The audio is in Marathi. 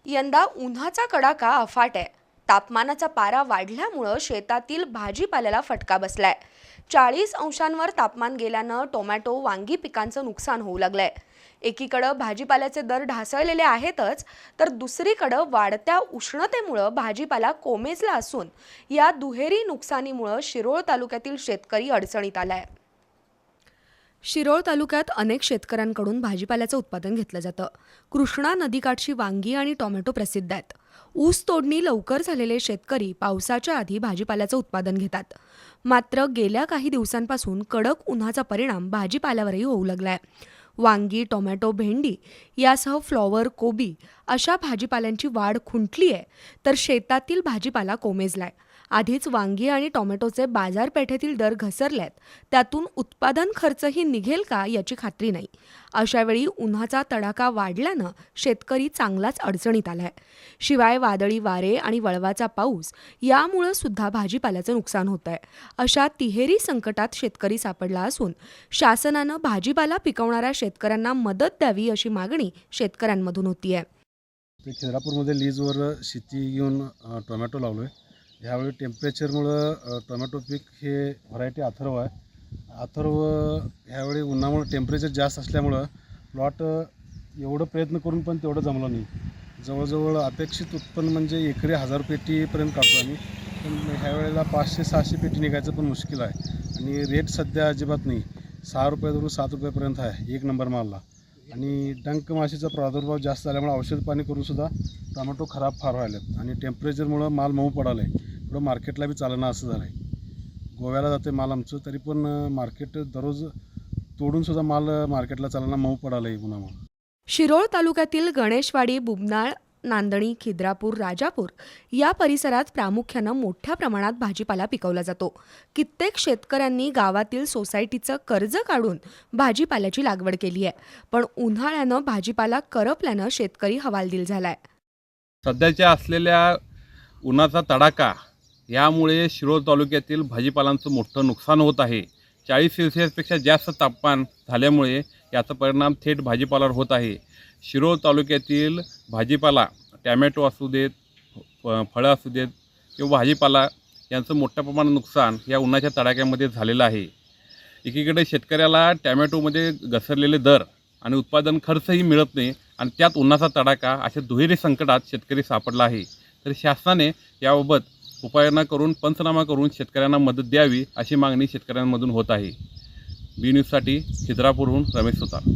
यंदा उन्हाचा कडाका अफाट आहे. तापमानाचा पारा वाढल्यामुळं शेतातील भाजीपाल्याला फटका बसलाय. 40 अंशांवर तापमान गेल्यानं टोमॅटो वांगी पिकांचं नुकसान होऊ लागलंय. एकीकडं भाजीपाल्याचे दर ढासळलेले आहेतच, तर दुसरीकडं वाढत्या उष्णतेमुळं भाजीपाला कोमेजला असून या दुहेरी नुकसानीमुळं शिरोळ तालुक्यातील शेतकरी अडचणीत आलाय. शिरोळ तालुक्यात अनेक शेतकऱ्यांकडून भाजीपाल्याचं उत्पादन घेतलं जातं. कृष्णा नदीकाठची वांगी आणि टोमॅटो प्रसिद्ध आहेत. ऊस तोडणी लवकर झालेले शेतकरी पावसाच्या आधी भाजीपाल्याचं उत्पादन घेतात. मात्र गेल्या काही दिवसांपासून कडक उन्हाचा परिणाम भाजीपाल्यावरही होऊ लागलाय. वांगी, टोमॅटो, भेंडी यासह फ्लॉवर, कोबी अशा भाजीपाल्यांची वाढ खुंटली आहे, तर शेतातील भाजीपाला कोमेजलाय. आधीच वांगी आणि टोमॅटोचे बाजारपेठेतील दर घसरलेत, त्यातून उत्पादन खर्चही निघेल का याची खात्री नाही. अशावेळी उन्हाचा तडाखा वाढल्यानं शेतकरी चांगलाच अडचणीत आलाय. शिवाय वादळी वारे आणि वळवाचा पाऊस यामुळं सुद्धा भाजीपाल्याचं नुकसान होत आहे. अशा तिहेरी संकटात शेतकरी सापडला असून शासनानं भाजीपाला पिकवणाऱ्या शेतकऱ्यांना मदत द्यावी अशी मागणी शेतकऱ्यांमधून होतीये. खिद्रापूरमध्ये लीजवर शेती घेऊन टोमॅटो लावलो आहे. ह्यावेळी टेम्परेचरमुळं टोमॅटो पीक हे व्हरायटी अथर्व आहे. अथर्व ह्यावेळी उन्हामुळे टेम्परेचर जास्त असल्यामुळं प्लॉट एवढं प्रयत्न करून पण तेवढं जमलं नाही. जवळजवळ अपेक्षित उत्पन्न म्हणजे एकरी 1000 पेटीपर्यंत काढतो आम्ही, पण ह्यावेळेला 500-600 पेटी निघायचं पण मुश्किल आहे. आणि रेट सध्या अजिबात नाही. 6 रुपयावरून 7 रुपयापर्यंत आहे एक नंबर मालला. आणि डंक माशीचा प्रादुर्भाव जास्त झाल्यामुळे औषध पाणी करूनसुद्धा टोमॅटो खराब फार व्हायलेत. आणि टेम्परेचरमुळं माल मऊ पडाला आहे. पुढं मार्केटला बी चालणं असं झालं आहे. गोव्याला जाते माल आमचं, तरी पण मार्केट दररोज तोडूनसुद्धा माल मार्केटला चालणं मऊ पडालं आहे उन्हामुळे. शिरोळ तालुक्यातील गणेशवाडी, बुबनाळ, नांदणी, खिद्रापूर, राजापूर या परिसरात प्रामुख्यानं मोठ्या प्रमाणात भाजीपाला पिकवला जातो. कित्येक शेतकऱ्यांनी गावातील सोसायटीचं कर्ज काढून भाजीपाल्याची लागवड केली आहे. पण उन्हाळ्यानं भाजीपाला करपल्यानं शेतकरी हवालदिल झालाय. सध्याच्या असलेल्या उन्हाचा तडाखा यामुळे शिरोळ तालुक्यातील भाजीपालांचं मोठं नुकसान होत आहे. 40 सेल्सिअसपेक्षा जास्त तापमान झाल्यामुळे याचा परिणाम थेट भाजीपाल्यावर होत आहे. शिरोळ तालुक्यातील भाजीपाला, टॅमॅटो असू देत, फळं असू देत किंवा भाजीपाला यांचं मोठ्या प्रमाणात नुकसान या उन्हाच्या तडाख्यामध्ये झालेलं आहे. एकीकडे शेतकऱ्याला टॅमॅटोमध्ये घसरलेले दर आणि उत्पादन खर्चही मिळत नाही आणि त्यात उन्हाचा तडाखा अशा दुहेरी संकटात शेतकरी सापडला आहे. तर शासनाने याबाबत उपाययोजना करून पंचनामा करून शेतकऱ्यांना मदत द्यावी अशी मागणी शेतकऱ्यांमधून होत आहे. बी न्यूजसाठी खिद्रापूरहून रमेश सुतार.